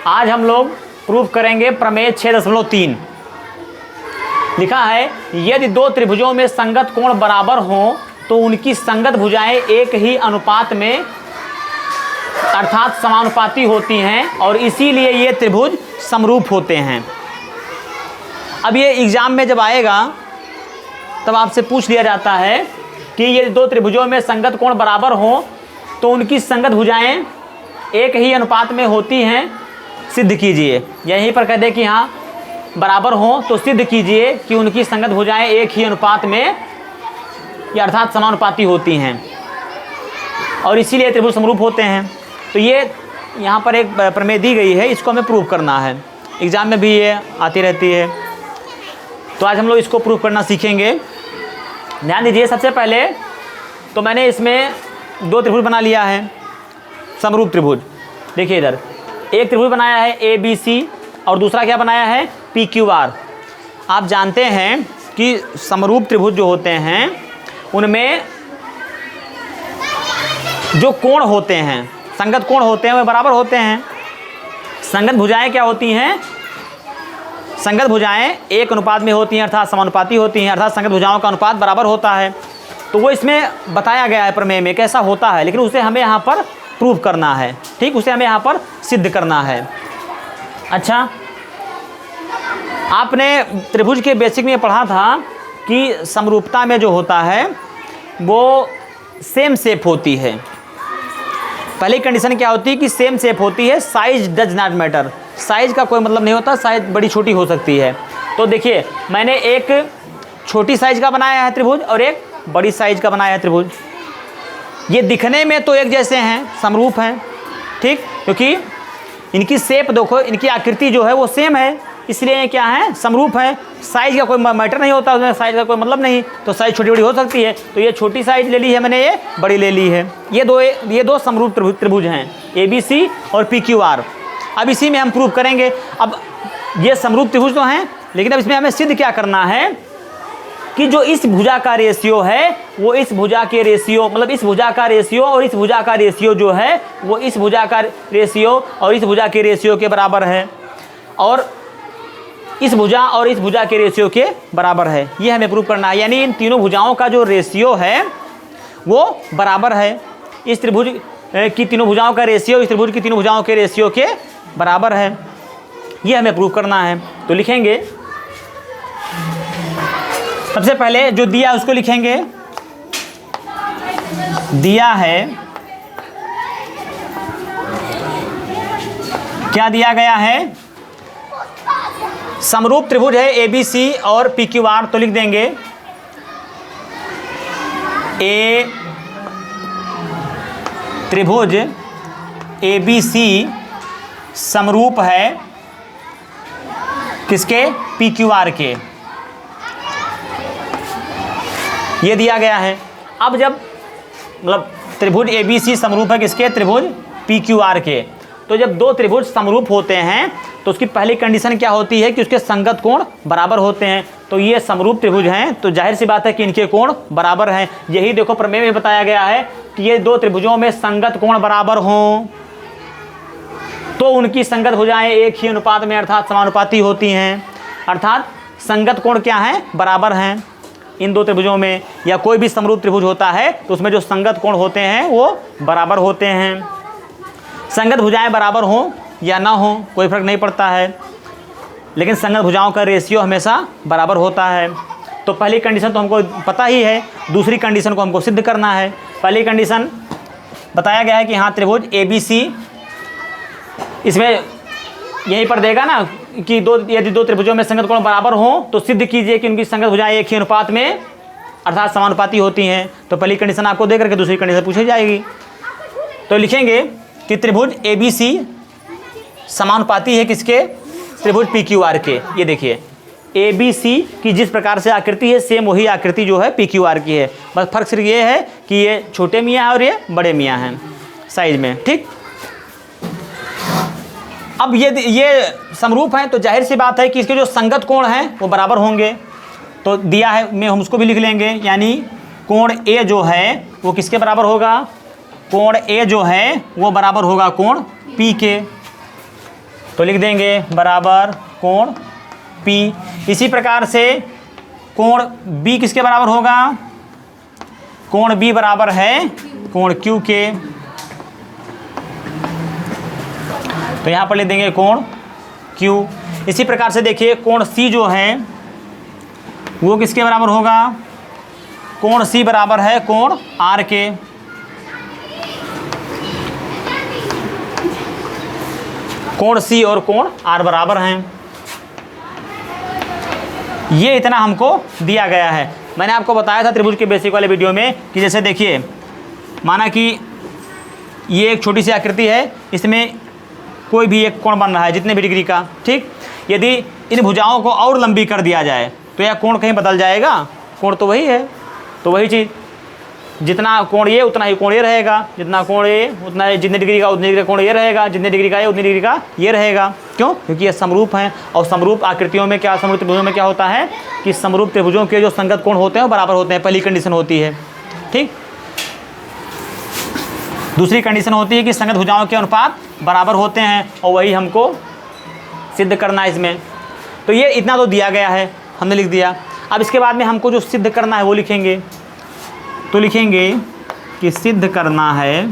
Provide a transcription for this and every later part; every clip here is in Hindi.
आज हम लोग प्रूफ करेंगे प्रमेय 6.3। लिखा है यदि दो त्रिभुजों में संगत कोण बराबर हों तो उनकी संगत भुजाएं एक ही अनुपात में अर्थात समानुपाती होती हैं और इसीलिए ये त्रिभुज समरूप होते हैं। अब ये एग्जाम में जब आएगा तब आपसे पूछ लिया जाता है कि ये दो त्रिभुजों में संगत कोण बराबर हों तो उनकी संगत भुजाएं एक ही अनुपात में होती हैं, सिद्ध कीजिए। यहीं पर कह दे कि हाँ बराबर हों तो सिद्ध कीजिए कि उनकी संगत भुजाएं एक ही अनुपात में या अर्थात समानुपाती होती हैं और इसीलिए त्रिभुज समरूप होते हैं। तो ये यहाँ पर एक प्रमेय दी गई है, इसको हमें प्रूव करना है। एग्जाम में भी ये आती रहती है, तो आज हम लोग इसको प्रूव करना सीखेंगे। ध्यान दीजिए, सबसे पहले तो मैंने इसमें दो त्रिभुज बना लिया है, समरूप त्रिभुज। देखिए इधर एक त्रिभुज बनाया है ABC और दूसरा क्या बनाया है PQR। आप जानते हैं कि समरूप त्रिभुज जो होते हैं उनमें जो कोण होते हैं, संगत कोण होते हैं, वे बराबर होते हैं। संगत भुजाएं क्या होती हैं? संगत भुजाएं एक अनुपात में होती हैं अर्थात समानुपाती होती हैं, अर्थात संगत भुजाओं का अनुपात बराबर होता है। तो वो इसमें बताया गया है प्रमेय में कैसा होता है, लेकिन उसे हमें यहाँ पर प्रूव करना है। ठीक, उसे हमें यहाँ पर सिद्ध करना है। अच्छा, आपने त्रिभुज के बेसिक में पढ़ा था कि समरूपता में जो होता है वो सेम शेप होती है। पहली कंडीशन क्या होती है कि सेम शेप होती है, size does not matter. Size का कोई मतलब नहीं होता, साइज बड़ी छोटी हो सकती है। तो देखिए मैंने एक छोटी साइज का बनाया है त्रिभुज और एक बड़ी साइज का बनाया है त्रिभुज। ये दिखने में तो एक जैसे हैं, समरूप हैं, ठीक, क्योंकि इनकी शेप देखो, इनकी आकृति जो है वो सेम है, इसलिए ये क्या है समरूप है। साइज का कोई मैटर नहीं होता, उसमें साइज का कोई मतलब नहीं, तो साइज छोटी बड़ी हो सकती है। तो ये छोटी साइज ले ली है मैंने, ये बड़ी ले ली है। ये दो समरूप त्रिभुज हैं ABC और PQR। अब इसी में हम प्रूव करेंगे। अब ये समरूप त्रिभुज तो हैं, लेकिन अब इसमें हमें सिद्ध क्या करना है कि जो इस भुजा का रेशियो है वो इस भुजा के रेशियो, मतलब इस भुजा का रेशियो और इस भुजा का रेशियो जो है वो इस भुजा का रेशियो और इस भुजा के रेशियो के बराबर है, और इस भुजा और इस भुजा के रेशियो के बराबर है। ये हमें प्रूव करना है, यानी इन तीनों भुजाओं का जो रेशियो है वो बराबर है। इस त्रिभुज की तीनों भुजाओं का रेशियो इस त्रिभुज की तीनों भुजाओं के रेशियो के बराबर है। ये हमें प्रूव करना है। तो लिखेंगे, सबसे पहले जो दिया उसको लिखेंगे। दिया है, क्या दिया गया है? समरूप त्रिभुज है ABC और PQR। तो लिख देंगे A त्रिभुज ABC समरूप है किसके? PQR के। ये दिया गया है। अब जब मतलब त्रिभुज ABC समरूप है किसके? त्रिभुज PQR के। तो जब दो त्रिभुज समरूप होते हैं तो उसकी पहली कंडीशन क्या होती है कि उसके संगत कोण बराबर होते हैं। तो ये समरूप त्रिभुज हैं तो जाहिर सी बात है कि इनके कोण बराबर हैं। यही देखो प्रमेय में बताया गया है कि ये दो त्रिभुजों में संगत कोण बराबर हों तो उनकी संगत भुजाएं एक ही अनुपात में अर्थात समानुपाती होती हैं। अर्थात संगत कोण क्या है? बराबर हैं इन दो त्रिभुजों में। या कोई भी समरूप त्रिभुज होता है तो उसमें जो संगत कोण होते हैं वो बराबर होते हैं। संगत भुजाएं बराबर हों या ना हो कोई फर्क नहीं पड़ता है, लेकिन संगत भुजाओं का रेशियो हमेशा बराबर होता है। तो पहली कंडीशन तो हमको पता ही है, दूसरी कंडीशन को हमको सिद्ध करना है। पहली कंडीशन बताया गया है कि हाँ त्रिभुज ABC, इसमें यहीं पर देगा ना कि यदि दो त्रिभुजों में संगत कोण बराबर हों तो सिद्ध कीजिए कि उनकी संगत भुजाएं एक ही अनुपात में अर्थात समानुपाती होती हैं। तो पहली कंडीशन आपको दे करके दूसरी कंडीशन पूछी जाएगी। तो लिखेंगे कि त्रिभुज ABC समानुपाती है किसके? त्रिभुज PQR के। ये देखिए ABC की जिस प्रकार से आकृति है सेम वही आकृति जो है PQR की है, बस फर्क सिर्फ ये है कि ये छोटे मियाँ हैं और ये बड़े मियाँ हैं साइज में। ठीक, अब ये समरूप हैं तो जाहिर सी बात है कि इसके जो संगत कोण हैं वो बराबर होंगे। तो दिया है में हम उसको भी लिख लेंगे, यानी कोण A जो है वो किसके बराबर होगा? कोण A जो है वो बराबर होगा कोण P के। तो लिख देंगे बराबर कोण P। इसी प्रकार से कोण B किसके बराबर होगा? कोण B बराबर है कोण Q के। तो यहाँ पर लिख देंगे कोण Q। इसी प्रकार से देखिए कोण C जो है वो किसके बराबर होगा? कोण C बराबर है कोण R के। कोण C और कोण R बराबर हैं। ये इतना हमको दिया गया है। मैंने आपको बताया था त्रिभुज के बेसिक वाले वीडियो में कि जैसे देखिए माना कि ये एक छोटी सी आकृति है, इसमें कोई भी एक कोण बन रहा है जितने भी डिग्री का, ठीक। यदि इन भुजाओं को और लंबी कर दिया जाए तो यह कोण कहीं बदल जाएगा? कोण तो वही है। तो वही चीज़, जितना कोण ये उतना ही कोण ये रहेगा, जितना कोण ये उतना, जितने डिग्री का उतने डिग्री का कोण ये रहेगा, जितने डिग्री का ये उतनी डिग्री का ये रहेगा। क्यों? क्योंकि ये समरूप हैं। और समरूप आकृतियों में क्या, समरूप त्रिभुजों में क्या होता है कि समरूप त्रिभुजों के जो संगत कोण होते हैं वो बराबर होते हैं, पहली कंडीशन होती है, ठीक। दूसरी कंडीशन होती है कि संगत भुजाओं के अनुपात बराबर होते हैं, और वही हमको सिद्ध करना है इसमें। तो ये इतना तो दिया गया है, हमने लिख दिया। अब इसके बाद में हमको जो सिद्ध करना है वो लिखेंगे। तो लिखेंगे कि सिद्ध करना है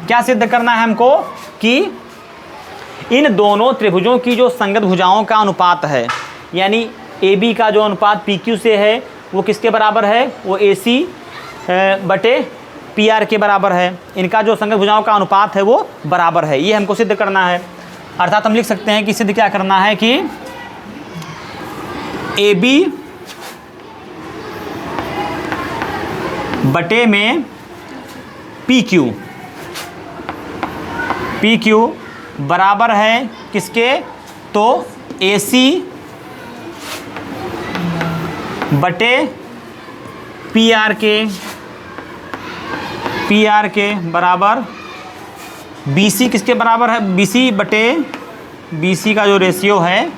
क्या सिद्ध करना है हमको? कि इन दोनों त्रिभुजों की जो संगत भुजाओं का अनुपात है, यानी AB का जो अनुपात PQ से है वो किसके बराबर है? वो AC बटे PR के बराबर है। इनका जो संगत भुजाओं का अनुपात है वो बराबर है, ये हमको सिद्ध करना है। अर्थात हम लिख सकते हैं कि सिद्ध क्या करना है कि AB बटे में PQ बराबर है किसके? तो AC बटे PR के बराबर BC किसके बराबर है? BC का जो रेशियो है,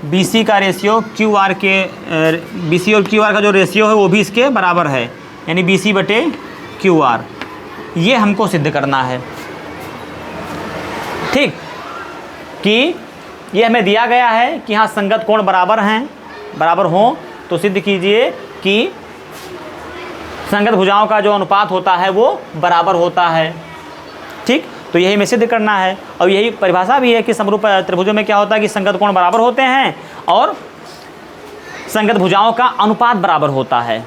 BC का रेशियो QR के, BC और QR का जो रेशियो है वो भी इसके बराबर है, यानी BC बटे QR। ये हमको सिद्ध करना है, ठीक। कि ये हमें दिया गया है कि हाँ संगत कोण बराबर हों तो सिद्ध कीजिए कि संगत भुजाओं का जो अनुपात होता है वो बराबर होता है, ठीक। तो यही हमें सिद्ध करना है। और यही परिभाषा भी है कि समरूप त्रिभुजों में क्या होता है कि संगत कोण बराबर होते हैं और संगत भुजाओं का अनुपात बराबर होता है,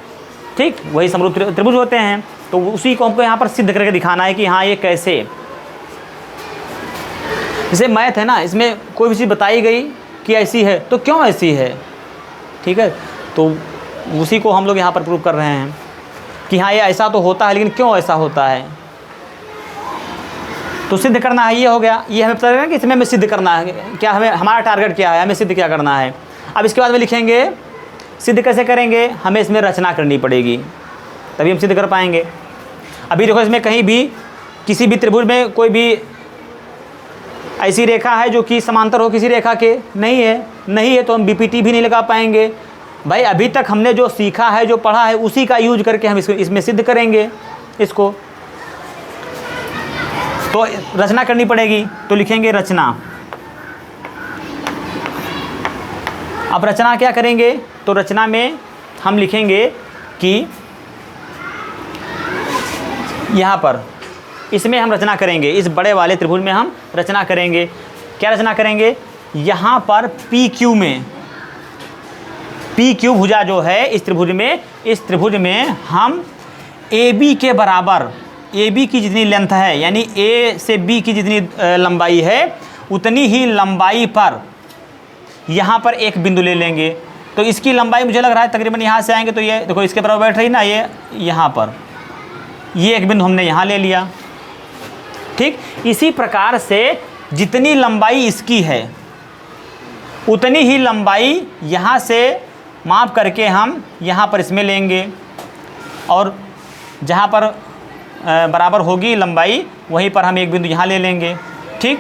ठीक। वही समरूप त्रिभुज होते हैं। तो उसी को हमको यहाँ पर सिद्ध करके दिखाना है कि हाँ ये कैसे। जैसे मैथ है ना, इसमें कोई भी चीज़ बताई गई कि ऐसी है तो क्यों ऐसी है, ठीक है। तो उसी को हम लोग यहाँ पर प्रूव कर रहे हैं कि हाँ ये ऐसा तो होता है लेकिन क्यों ऐसा होता है, तो सिद्ध करना है। ये हो गया, ये हमें पता है कि इसमें हमें सिद्ध करना है, क्या हमें, हमारा टारगेट क्या है, हमें सिद्ध क्या करना है। अब इसके बाद में लिखेंगे सिद्ध कैसे करेंगे, हमें इसमें रचना करनी पड़ेगी तभी हम सिद्ध कर पाएंगे। अभी देखो इसमें कहीं भी किसी भी त्रिभुज में कोई भी ऐसी रेखा है जो कि समांतर हो किसी रेखा के, नहीं है तो हम BPT भी नहीं लगा पाएंगे। भाई अभी तक हमने जो सीखा है, जो पढ़ा है, उसी का यूज करके हम इसमें सिद्ध करेंगे इसको। तो रचना करनी पड़ेगी, तो लिखेंगे रचना। अब रचना क्या करेंगे? तो रचना में हम लिखेंगे कि यहाँ पर इसमें हम रचना करेंगे, इस बड़े वाले त्रिभुज में हम रचना करेंगे। क्या रचना करेंगे? यहाँ पर PQ भुजा जो है इस त्रिभुज में हम AB के बराबर, AB की जितनी लेंथ है, यानी A से B की जितनी लंबाई है उतनी ही लंबाई पर यहाँ पर एक बिंदु ले लेंगे। तो इसकी लंबाई मुझे लग रहा है तकरीबन यहाँ से आएंगे तो ये देखो इसके बराबर बैठ रही ना, ये यहाँ पर ये एक बिंदु हमने यहाँ ले लिया, ठीक। इसी प्रकार से जितनी लंबाई इसकी है उतनी ही लंबाई यहाँ से माप करके हम यहाँ पर इसमें लेंगे, और जहाँ पर बराबर होगी लंबाई वहीं पर हम एक बिंदु यहाँ ले लेंगे, ठीक।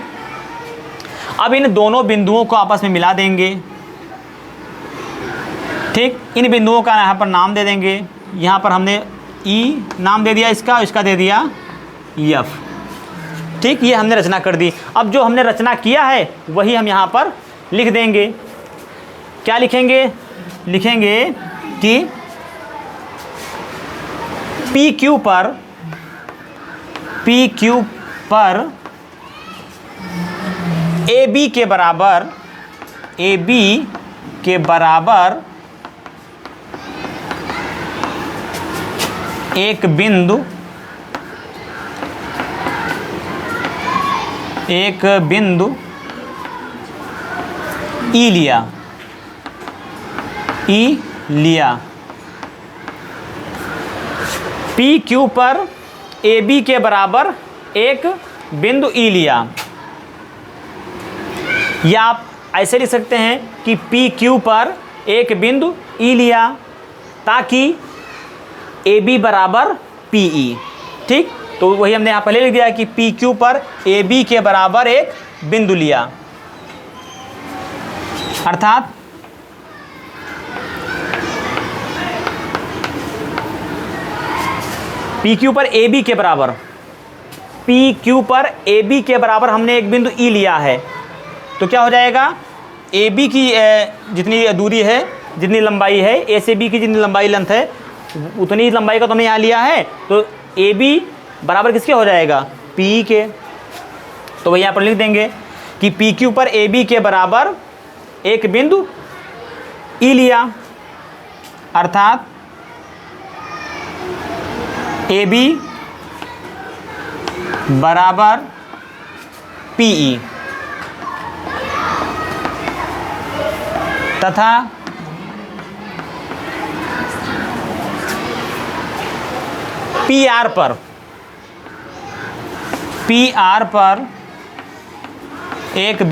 अब इन दोनों बिंदुओं को आपस में मिला देंगे, ठीक। इन बिंदुओं का यहाँ पर नाम दे देंगे। यहाँ पर हमने ई नाम दे दिया इसका, इसका दे दिया एफ। ठीक, ये हमने रचना कर दी। अब जो हमने रचना किया है वही हम यहाँ पर लिख देंगे। क्या लिखेंगे? लिखेंगे कि पी क्यू पर ए बी के बराबर एक बिंदु ई लिया। पी क्यू पर ए बी के बराबर एक बिंदु ई लिया, या आप ऐसे लिख सकते हैं कि पी क्यू पर एक बिंदु ई लिया ताकि ए बी बराबर पी ई। ठीक, तो वही हमने यहाँ पहले लिख दिया कि पी क्यू पर ए बी के बराबर एक बिंदु लिया, अर्थात पी क्यू पर ए बी के बराबर, पी क्यू पर ए बी के बराबर हमने एक बिंदु ई लिया है। तो क्या हो जाएगा? ए बी की जितनी दूरी है, जितनी लंबाई है, ए से बी की जितनी लंबाई लेंथ है, उतनी लंबाई का तो हमने यहाँ लिया है। तो ए बी बराबर किसके हो जाएगा? पी के। तो वही यहाँ पर लिख देंगे कि पी क्यू पर ए बी के बराबर एक बिंदु ई लिया, अर्थात ए बी बराबर पी ई, तथा पी आर पर एक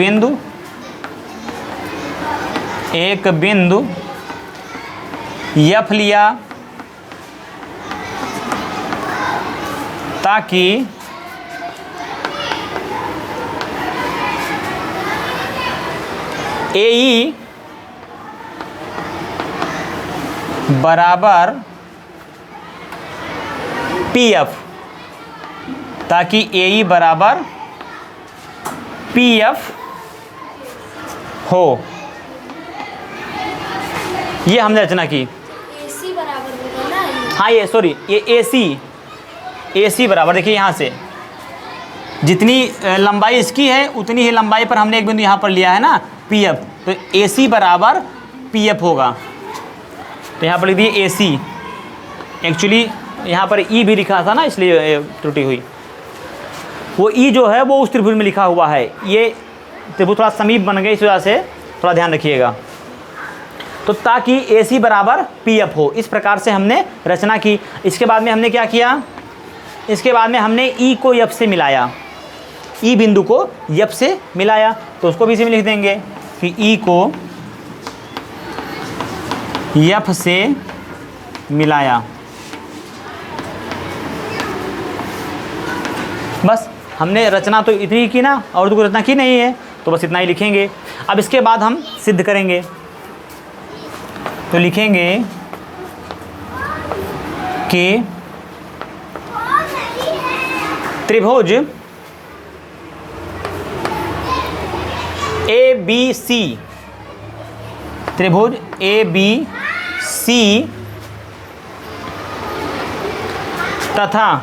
बिंदु एफ लिया ताकि ए ई बराबर पी एफ, ताकि ए ई बराबर पी एफ हो। ये हमने रचना की। AC बराबर होगा ना? हाँ, ये सॉरी, ये ए सी बराबर, देखिए यहाँ से जितनी लंबाई इसकी है उतनी ही लंबाई पर हमने एक बिंदु यहाँ पर लिया है ना, पी एफ। तो ए सी बराबर पी एफ होगा। तो यहाँ पर लिख दिए ए सी। एक्चुअली यहाँ पर ई भी लिखा था ना, इसलिए त्रुटि हुई। वो ई जो है वो उस त्रिभुज में लिखा हुआ है, ये त्रिभुज थोड़ा समीप बन गए, इस वजह से थोड़ा ध्यान रखिएगा। तो ताकि ए सी बराबर पी एफ हो, इस प्रकार से हमने रचना की। इसके बाद में हमने क्या किया? इसके बाद में हमने ई को एफ से मिलाया, ई बिंदु को एफ से मिलाया। तो उसको भी इसी में लिख देंगे कि ई को एफ से मिलाया। बस हमने रचना तो इतनी ही की ना, और तो कोई रचना की नहीं है, तो बस इतना ही लिखेंगे। अब इसके बाद हम सिद्ध करेंगे। तो लिखेंगे कि त्रिभुज ए बी सी, त्रिभुज ए बी सी तथा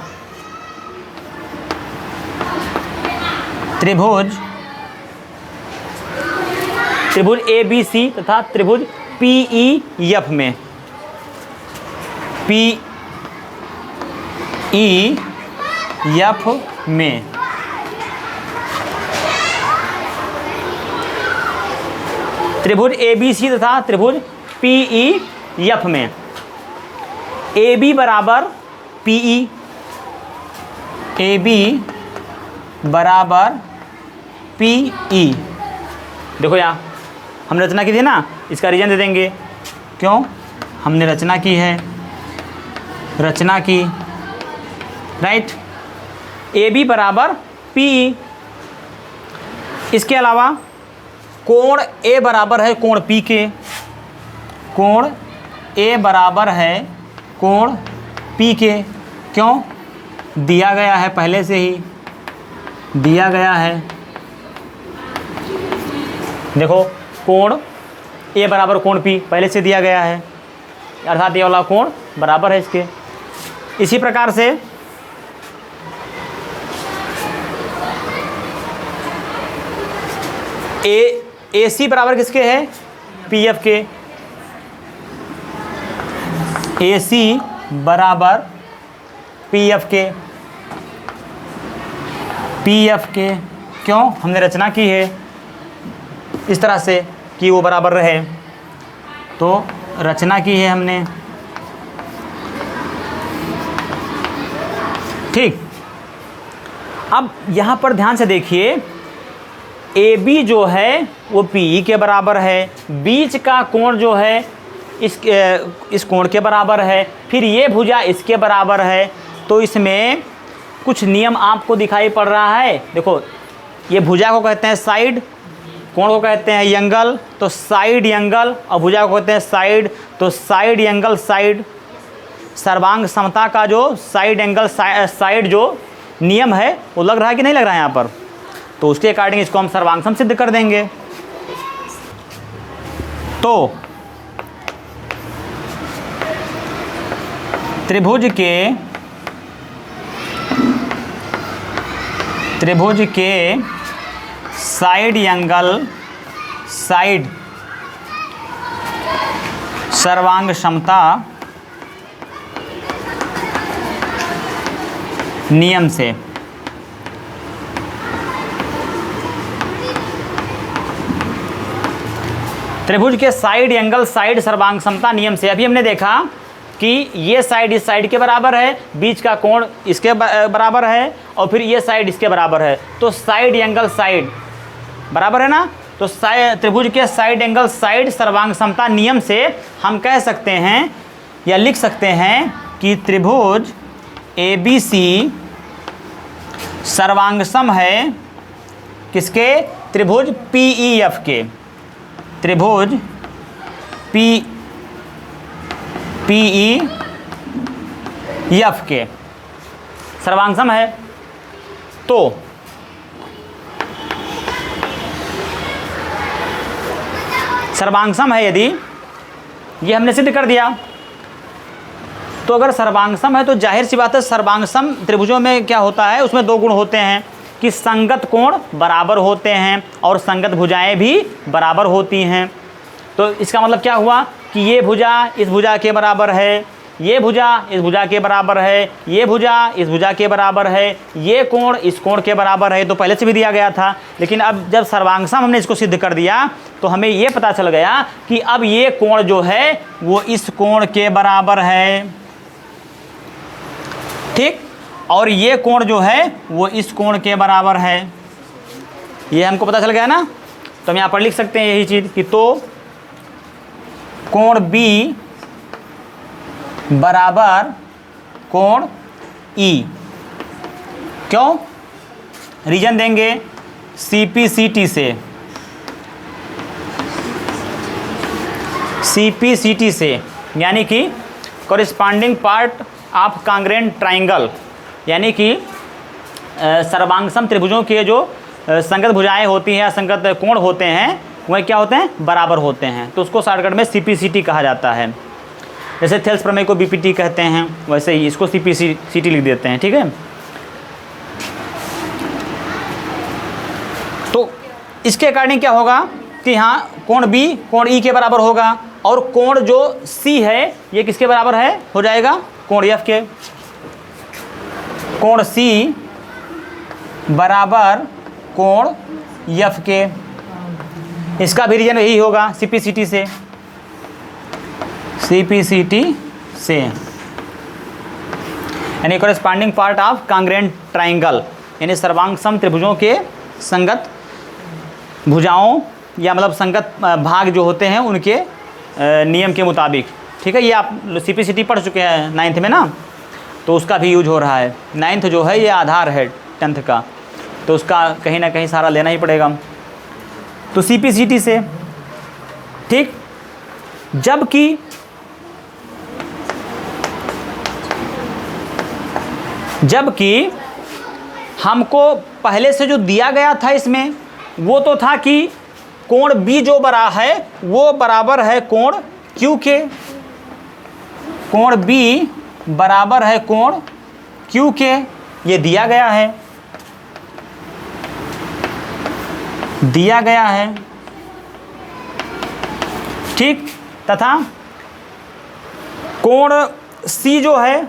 त्रिभुज ए बी सी तथा त्रिभुज पी ई एफ में, पी ई एफ में त्रिभुज ए बी सी तथा त्रिभुज पी ई एफ में ए बी बराबर पी ई, ए बी बराबर पी ई। देखो यहाँ हमने रचना की थी ना, इसका रीजन दे देंगे। क्यों? हमने रचना की है, रचना की, राइट। ए बी बराबर पी ई। इसके अलावा कोण ए बराबर है कोण पी के, कोण ए बराबर है कोण पी के, क्यों? दिया गया है, पहले से ही दिया गया है। देखो कोण ए बराबर कोण पी पहले से दिया गया है, अर्थात ये वाला कोण बराबर है इसके। इसी प्रकार से ए सी बराबर किसके है? पी एफ के। ए सी बराबर पी एफ के, पी एफ के, क्यों? हमने रचना की है इस तरह से कि वो बराबर रहे, तो रचना की है हमने, ठीक। अब यहाँ पर ध्यान से देखिए, ए बी जो है वो पी ई के बराबर है, बीच का कोण जो है इस कोण के बराबर है, फिर ये भुजा इसके बराबर है। तो इसमें कुछ नियम आपको दिखाई पड़ रहा है। देखो, ये भुजा को कहते हैं साइड, कोण को कहते हैं एंगल, तो साइड एंगल, और भुजा को कहते हैं साइड, तो साइड एंगल साइड। सर्वांग समता का जो साइड एंगल साइड जो नियम है वो लग रहा है कि नहीं लग रहा है यहाँ पर? तो उसके अकॉर्डिंग इसको हम सर्वांग सम सिद्ध कर देंगे। तो त्रिभुज के साइड एंगल साइड सर्वांग क्षमता नियम से त्रिभुज के साइड एंगल साइड सर्वांग समता नियम से अभी हमने देखा कि ये साइड इस साइड के बराबर है, बीच का कोण इसके बराबर है, और फिर ये साइड इसके बराबर है, तो साइड एंगल साइड बराबर है ना। तो त्रिभुज के साइड एंगल साइड सर्वांग समता नियम से हम कह सकते हैं या लिख सकते हैं कि त्रिभुज ए बी सी सर्वांग सम है किसके? त्रिभुज पी ई एफ के। त्रिभुज पी ई एफ के सर्वांग सम है। तो सर्वांग सम है यदि, ये हमने सिद्ध कर दिया। तो अगर सर्वांग सम है तो जाहिर सी बात है सर्वांग सम त्रिभुजों में क्या होता है, उसमें दो गुण होते हैं कि संगत कोण बराबर होते हैं और संगत भुजाएं भी बराबर होती हैं। तो इसका मतलब क्या हुआ कि ये भुजा इस भुजा के बराबर है, ये भुजा इस भुजा के बराबर है, ये भुजा इस भुजा के बराबर है, ये कोण इस कोण के बराबर है। तो पहले से भी दिया गया था, लेकिन अब जब सर्वांग सम हमने इसको सिद्ध कर दिया तो हमें ये पता चल गया कि अब ये कोण जो है वो इस कोण के बराबर है, ठीक, और ये कोण जो है वो इस कोण के बराबर है। ये हमको पता चल गया ना। तो हम यहाँ पर लिख सकते हैं यही चीज़ कि तो कोण B बराबर कोण E। क्यों? रीजन देंगे CPCT से, यानी कि corresponding part of congruent triangle, यानी कि सर्वांग सम त्रिभुजों के जो संगत भुजाएं होती हैं या संगत कोण होते हैं वह क्या होते हैं? बराबर होते हैं। तो उसको शॉर्टकट में CPCT कहा जाता है। जैसे थेल्स प्रमेय को BPT कहते हैं, वैसे ही इसको CPCT लिख देते हैं, ठीक है। तो इसके अकॉर्डिंग क्या होगा कि हाँ कोण B कोण E के बराबर होगा, और कोण जो C है ये किसके बराबर है? हो जाएगा कोण F के। कोण C बराबर कोण F के। इसका भी रीजन यही होगा CPCT से, यानी corresponding part of congruent triangle, यानी सर्वांग सम त्रिभुजों के संगत भुजाओं या मतलब संगत भाग जो होते हैं उनके नियम के मुताबिक, ठीक है। ये आप CPCT पढ़ चुके हैं 9th में ना, तो उसका भी यूज हो रहा है। 9th जो है ये आधार है 10th का, तो उसका कहीं ना कहीं सारा लेना ही पड़ेगा। तो CPCT से, जबकि हमको पहले से जो दिया गया था इसमें वो तो था कि कोण बी जो बड़ा है वो बराबर है कोण क्यू के, कोण बी बराबर है कोण क्यू के, ये दिया गया है, दिया गया है, ठीक। तथा कोण सी जो है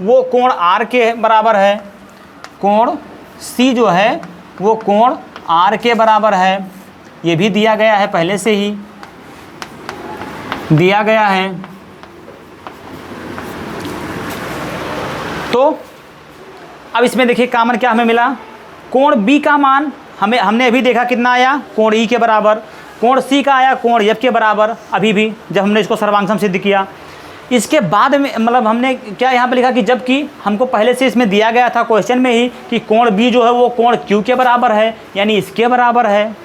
वो कोण आर के बराबर है, कोण सी जो है वो कोण आर के बराबर है, ये भी दिया गया है, पहले से ही दिया गया है। तो अब इसमें देखिए कॉमन क्या हमें मिला, कोण बी का मान हमने अभी देखा कितना आया, कोण ई के बराबर, कोण सी का आया कोण एफ के बराबर, अभी भी जब हमने इसको सर्वांग सिद्ध किया। इसके बाद में मतलब हमने क्या यहाँ पे लिखा कि जबकि हमको पहले से इसमें दिया गया था क्वेश्चन में ही कि कोण बी जो है वो कोण क्यू के बराबर है, यानी इसके बराबर है।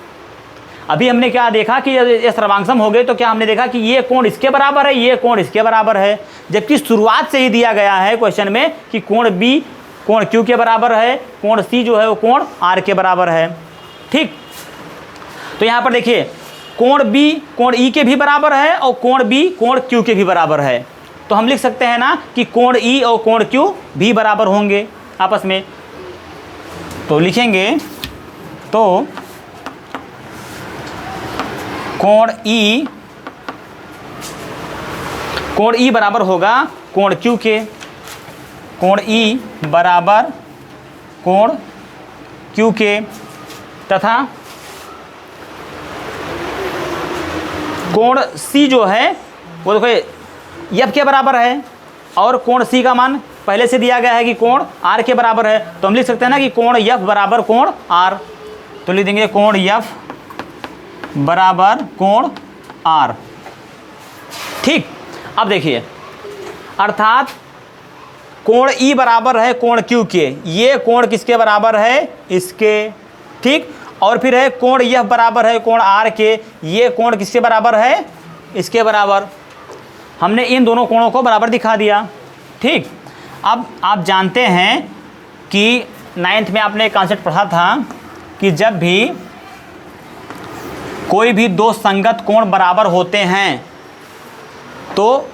अभी हमने क्या देखा कि ये सर्वांगसम हो गए तो क्या हमने देखा कि ये कोण इसके बराबर है, ये कोण इसके बराबर है, जबकि शुरुआत से ही दिया गया है क्वेश्चन में कि कोण बी कोण क्यू के बराबर है, कोण सी जो है वो कोण आर के बराबर है, ठीक। तो यहाँ पर देखिए कोण बी कोण ई के भी बराबर है और कोण बी कोण क्यू के भी बराबर है, तो हम लिख सकते हैं ना कि कोण ई और कोण क्यू भी बराबर होंगे आपस में। तो लिखेंगे तो कोण ई बराबर होगा कोण क्यू के, कोण ई बराबर कोण क्यू के, तथा कोण सी जो है वो देखो एफ के बराबर है और कोण सी का मान पहले से दिया गया है कि कोण आर के बराबर है, तो हम लिख सकते हैं ना कि कोण एफ बराबर कोण आर, तो लिख देंगे कोण एफ बराबर कोण आर, ठीक। अब देखिए अर्थात कोण ई बराबर है कोण क्यू के, ये कोण किसके बराबर है, इसके, ठीक। और फिर है कोण एफ बराबर है कोण आर के, ये कोण किसके बराबर है, इसके बराबर। हमने इन दोनों कोणों को बराबर दिखा दिया, ठीक। अब आप जानते हैं कि 9th में आपने एक कॉन्सेप्ट पढ़ा था कि जब भी कोई भी दो संगत कोण बराबर होते हैं तो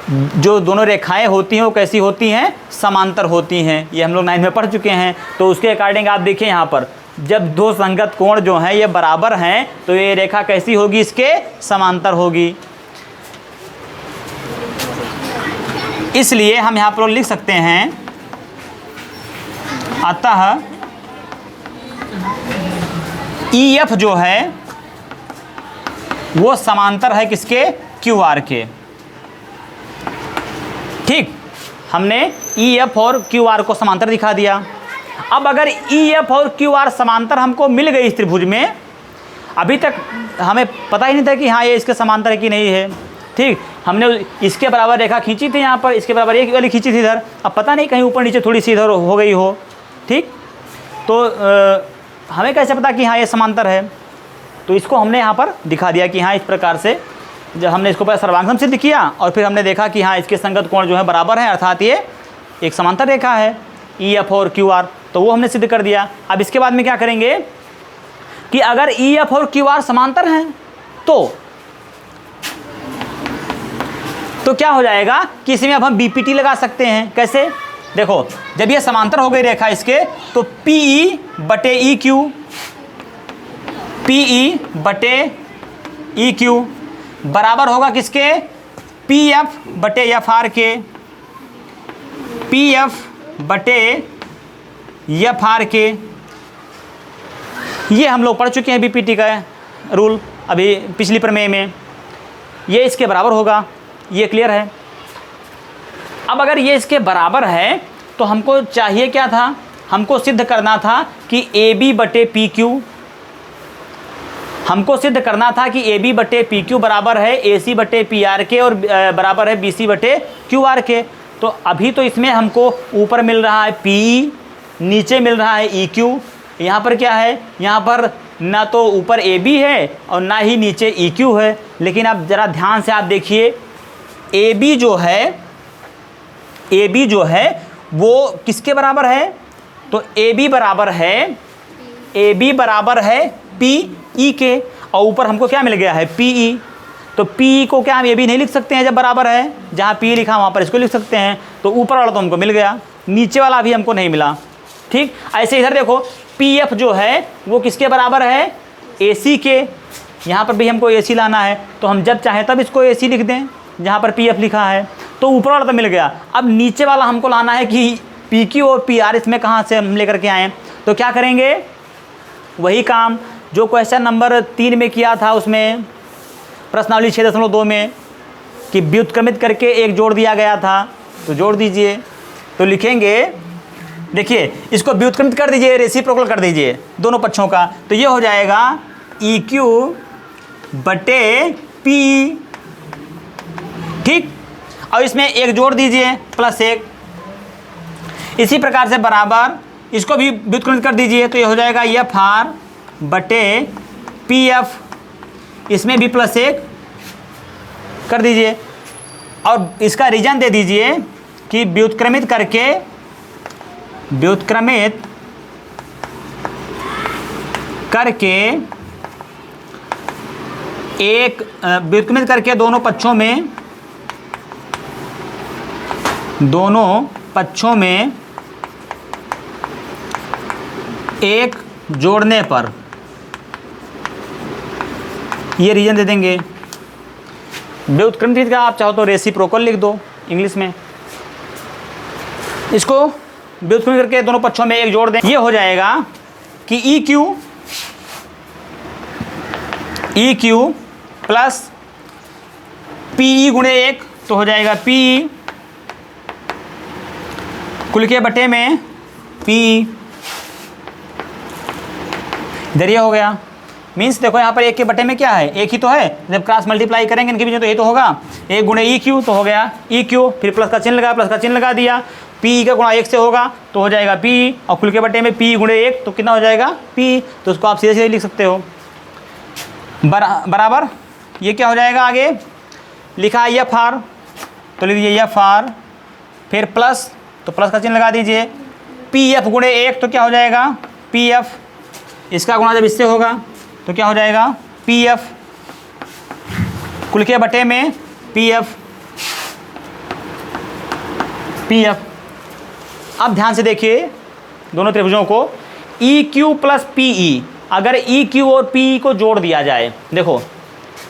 जो दोनों रेखाएं होती हैं वो कैसी होती हैं, समांतर होती हैं। ये हम लोग 9th में पढ़ चुके हैं। तो उसके अकॉर्डिंग आप देखिए यहाँ पर जब दो संगत कोण जो हैं ये बराबर हैं तो ये रेखा कैसी होगी, इसके समांतर होगी। इसलिए हम यहाँ पर लिख सकते हैं अतः EF जो है वो समांतर है किसके, QR के, ठीक। हमने EF और QR को समांतर दिखा दिया। अब अगर EF और QR समांतर हमको मिल गई इस त्रिभुज में, अभी तक हमें पता ही नहीं था कि हाँ ये इसके समांतर है कि नहीं है, ठीक। हमने इसके बराबर रेखा खींची थी यहाँ पर, इसके बराबर एक वाली खींची थी इधर, अब पता नहीं कहीं ऊपर नीचे थोड़ी सी इधर हो गई हो, ठीक। तो हमें कैसे पता कि हाँ ये समांतर है, तो इसको हमने यहाँ पर दिखा दिया कि हाँ इस प्रकार से जब हमने इसको पहले सर्वांगसम सिद्ध किया और फिर हमने देखा कि हाँ इसके संगत कोण जो है बराबर है, अर्थात ये एक समांतर रेखा है EF और QR, तो वो हमने सिद्ध कर दिया। अब इसके बाद में क्या करेंगे कि अगर EF और QR समांतर हैं तो क्या हो जाएगा कि इसमें अब हम BPT लगा सकते हैं। कैसे, देखो जब ये समांतर हो गई रेखा इसके तो PE बटे EQ बराबर होगा किसके, PF बटे FR के, PF बटे FR के। ये हम लोग पढ़ चुके हैं BPT का रूल अभी पिछली प्रमेय में, ये इसके बराबर होगा, ये क्लियर है। अब अगर ये इसके बराबर है तो हमको चाहिए क्या था, हमको सिद्ध करना था कि AB बटे PQ, हमको सिद्ध करना था कि AB बटे PQ बराबर है AC बटे PR के और बराबर है BC बटे QR के। तो अभी तो इसमें हमको ऊपर मिल रहा है PE, नीचे मिल रहा है EQ, यहाँ पर क्या है, यहाँ पर ना तो ऊपर AB है और ना ही नीचे EQ है। लेकिन अब ज़रा ध्यान से आप देखिए AB जो है वो किसके बराबर है? तो ए बी बराबर है पी ई के, और ऊपर हमको क्या मिल गया है? P E. तो पी को क्या हम ए बी नहीं लिख सकते हैं जब बराबर है? जहाँ पी लिखा वहाँ पर इसको लिख सकते हैं। तो ऊपर वाला तो हमको मिल गया, नीचे वाला भी हमको नहीं मिला। ठीक, ऐसे इधर देखो पी एफ जो है वो किसके बराबर है? ए सी के। यहाँ पर भी हमको ए सी लाना है, तो हम जब चाहें तब इसको ए सी लिख दें जहाँ पर पी एफ लिखा है। तो ऊपर वाला तो मिल गया, अब नीचे वाला हमको लाना है कि पी क्यू और पी आर इसमें कहाँ से हम लेकर के आएँ। तो क्या करेंगे? वही काम जो क्वेश्चन नंबर 3 में किया था, उसमें प्रश्नावली 6.2 में, कि व्युत्क्रमित करके एक जोड़ दिया गया था, तो जोड़ दीजिए। तो लिखेंगे, देखिए इसको व्युत्क्रमित कर दीजिए, रेसिप्रोकल कर दीजिए दोनों पक्षों का, तो ये हो जाएगा ई क्यू बटे पी। ठीक, और इसमें एक जोड़ दीजिए +1। इसी प्रकार से बराबर इसको भी व्युत्क्रमित कर दीजिए, तो ये हो जाएगा एफ आर बटे पी एफ, इसमें भी +1 कर दीजिए, और इसका रीजन दे दीजिए कि व्युत्क्रमित करके व्युत्क्रमित करके दोनों पक्षों में एक जोड़ने पर, ये रीजन दे देंगे। व्युत्क्रमित का आप चाहो तो रेसिप्रोकल लिख दो इंग्लिश में। इसको व्युत्क्रमित करके दोनों पक्षों में एक जोड़ दें, ये हो जाएगा कि E Q plus P E गुणे 1, तो हो जाएगा पी ई कुल के बटे में पी ई। इधर ये हो गया, मीन्स देखो यहाँ पर 1 के बटे में क्या है? 1 ही तो है, जब क्रॉस मल्टीप्लाई करेंगे इनके बीच में तो ये तो होगा 1 गुणे ई क्यू, तो हो गया ई क्यू, फिर प्लस का चिन्ह लगा दिया, पी का गुणा 1 से होगा तो हो जाएगा पी, और कुल के बटे में पी गुणे 1, तो कितना हो जाएगा? पी। तो उसको आप सीधे सीधे लिख सकते हो बराबर। ये क्या हो जाएगा? आगे लिखा है एफ आर, तो लिख दीजिए एफ आर, फिर प्लस, तो प्लस का चिन्ह लगा दीजिए, पी एफ गुणे 1, तो क्या हो जाएगा? P F. इसका गुणा जब इससे होगा तो क्या हो जाएगा? पी एफ कुल के बटे में पी एफ। अब ध्यान से देखिए दोनों त्रिभुजों को, E Q plus P E, अगर ई क्यू और पी ई को जोड़ दिया जाए, देखो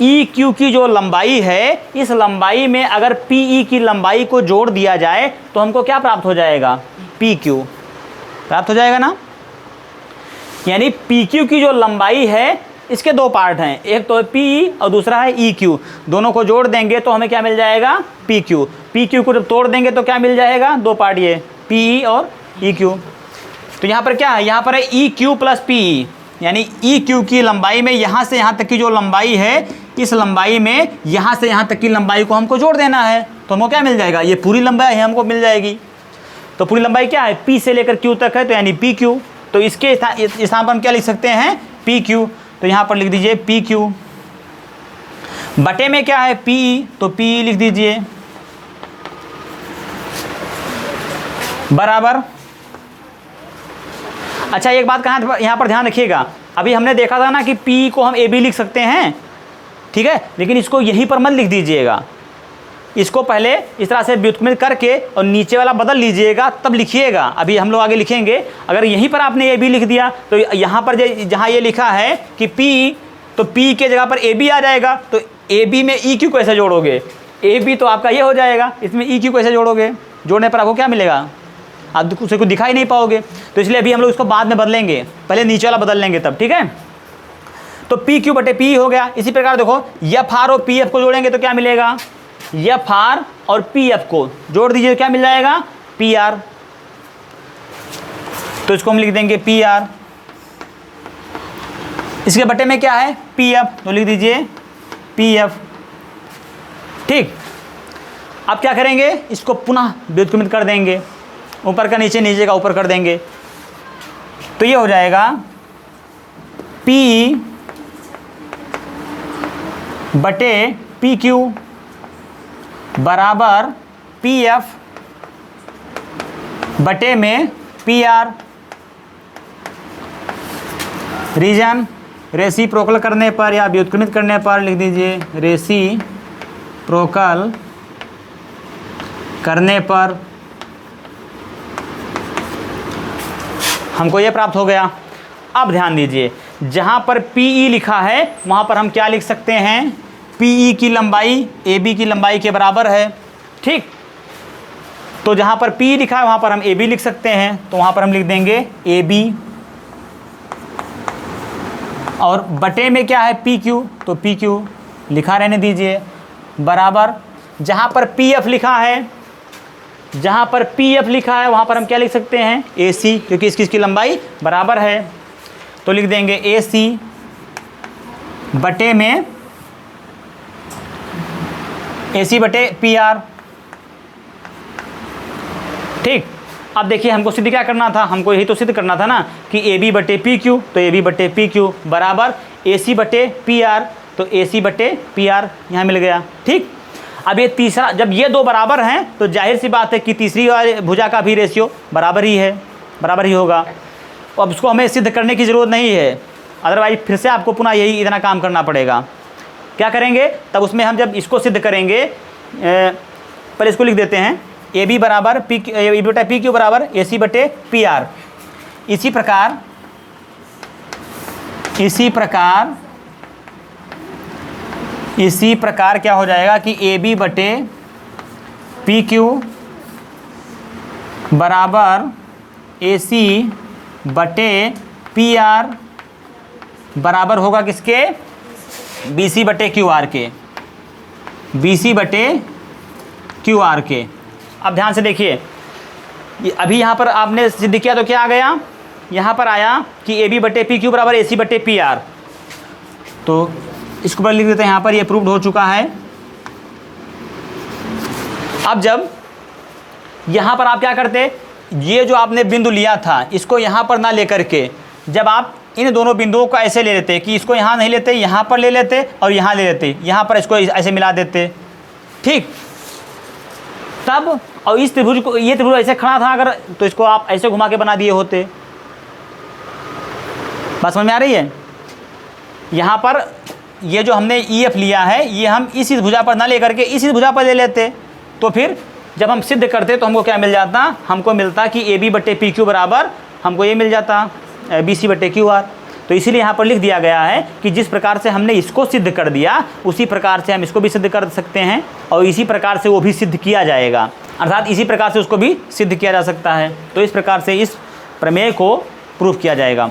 ई क्यू की जो लंबाई है, इस लंबाई में अगर पी ई की लंबाई को जोड़ दिया जाए तो हमको क्या प्राप्त हो जाएगा? पी क्यू प्राप्त हो जाएगा ना। यानी पी क्यू की जो लंबाई है, इसके 2 पार्ट हैं, एक तो है पी ई और दूसरा है ई क्यू। दोनों को जोड़ देंगे तो हमें क्या मिल जाएगा? P Q. पी क्यू को जब तोड़ देंगे तो क्या मिल जाएगा? 2 पार्ट, ये पी ई और ई क्यू। तो यहाँ पर क्या है? यहाँ पर है E Q plus P E, यानी ई क्यू की लंबाई में यहाँ से यहाँ तक की जो लंबाई है, इस लंबाई में यहाँ से यहाँ तक की लंबाई को हमको जोड़ देना है, तो हमको क्या मिल जाएगा? ये पूरी लंबाई है हमको मिल जाएगी। तो पूरी लंबाई क्या है? पी से लेकर क्यू तक है, तो यानी पी क्यू। तो इसके स्थान पर हम क्या लिख सकते हैं? P Q. तो यहाँ पर लिख दीजिए पी क्यू, बटे में क्या है? पी ई, तो पी ई लिख दीजिए, बराबर। अच्छा, एक बात कहाँ यहाँ पर ध्यान रखिएगा, अभी हमने देखा था ना कि पी को हम ए बी लिख सकते हैं, ठीक है, लेकिन इसको यहीं पर मत लिख दीजिएगा, इसको पहले इस तरह से व्युत्क्रमित करके और नीचे वाला बदल लीजिएगा, तब लिखिएगा। अभी हम लोग आगे लिखेंगे। अगर यहीं पर आपने ए बी लिख दिया तो यहाँ पर जहाँ ये लिखा है कि पी, तो पी के जगह पर ए बी आ जाएगा, तो ए बी में ई क्यू कैसे जोड़ोगे? ए बी तो आपका ये हो जाएगा, इसमें ई क्यू कैसे जोड़ोगे? जोड़ने पर आपको क्या मिलेगा? आप उसे को दिखाई नहीं पाओगे। तो इसलिए अभी हम लोग इसको बाद में बदलेंगे, पहले नीचे वाला बदल लेंगे तब, ठीक है। तो पी क्यू बटे पी हो गया। इसी प्रकार देखो एफ आर और पी एफ को जोड़ेंगे तो क्या मिलेगा? एफ आर और पी एफ को जोड़ दीजिए, क्या मिल जाएगा? P R. तो इसको हम लिख देंगे पी आर। इसके बटे में क्या है? पी एफ, तो लिख दीजिए पी एफ। ठीक, अब क्या करेंगे? इसको पुनः व्युत्क्रमित कर देंगे, ऊपर का नीचे, नीचे का ऊपर कर देंगे, तो ये हो जाएगा P बटे पी क्यू बराबर पी एफ बटे में पी आर, रीजन रेसिप्रोकल करने पर या व्युत्क्रमित करने पर लिख दीजिए रेसिप्रोकल करने पर हमको ये प्राप्त हो गया। अब ध्यान दीजिए, जहाँ पर PE लिखा है वहाँ पर हम क्या लिख सकते हैं, PE की लंबाई AB की लंबाई के बराबर है। ठीक, तो जहाँ पर PE लिखा है वहाँ पर हम AB लिख सकते हैं, तो वहाँ पर हम लिख देंगे AB, और बटे में क्या है PQ, तो PQ लिखा रहने दीजिए, बराबर जहाँ पर PF लिखा है, जहाँ पर PF लिखा है वहाँ पर हम क्या लिख सकते हैं AC, क्योंकि इसकी लंबाई बराबर है, तो लिख देंगे AC बटे में AC बटे PR। ठीक, अब देखिए हमको सिद्ध क्या करना था, हमको यही तो सिद्ध करना था ना कि AB बटे PQ, तो AB बटे PQ बराबर AC बटे PR, तो AC बटे PR यहाँ मिल गया। ठीक, अब ये तीसरा, जब ये दो बराबर हैं तो जाहिर सी बात है कि तीसरी वाली भुजा का भी रेशियो बराबर ही है, बराबर ही होगा। अब उसको हमें सिद्ध करने की ज़रूरत नहीं है, अदरवाइज फिर से आपको पुनः यही इतना काम करना पड़ेगा। क्या करेंगे तब उसमें, हम जब इसको सिद्ध करेंगे, पहले इसको लिख देते हैं AB बराबर AB बटे PQ बराबर AC बटे PR। इसी प्रकार क्या हो जाएगा कि AB बटे PQ बराबर AC बटे PR बराबर होगा किसके, BC बटे QR के, BC बटे QR के। अब ध्यान से देखिए, अभी यहाँ पर आपने सिद्ध किया तो क्या आ गया, यहाँ पर आया कि AB बटे PQ बराबर AC बटे PR, तो इसको पर लिख देते हैं, यहाँ पर ये प्रूव्ड हो चुका है। अब जब यहाँ पर आप क्या करते, ये जो आपने बिंदु लिया था इसको यहाँ पर ना लेकर के, जब आप इन दोनों बिंदुओं को ऐसे ले लेते कि इसको यहाँ नहीं लेते, यहाँ पर ले लेते और यहाँ ले लेते, यहाँ पर इसको ऐसे मिला देते। ठीक, तब और इस त्रिभुज को, ये त्रिभुज ऐसे खड़ा था अगर, तो इसको आप ऐसे घुमा के बना दिए होते। बात समझ में आ रही है? यहाँ पर ये जो हमने EF लिया है ये हम इसी भुजा पर ना लेकर के इसी भुजा पर ले लेते, तो फिर जब हम सिद्ध करते तो हमको क्या मिल जाता, हमको मिलता कि AB बटे PQ बराबर हमको ये मिल जाता BC बटे QR। तो इसीलिए यहाँ पर लिख दिया गया है कि जिस प्रकार से हमने इसको सिद्ध कर दिया उसी प्रकार से हम इसको भी सिद्ध कर सकते हैं, और इसी प्रकार से वो भी सिद्ध किया जाएगा, अर्थात इसी प्रकार से उसको भी सिद्ध किया जा सकता है। तो इस प्रकार से इस प्रमेय को प्रूफ किया जाएगा।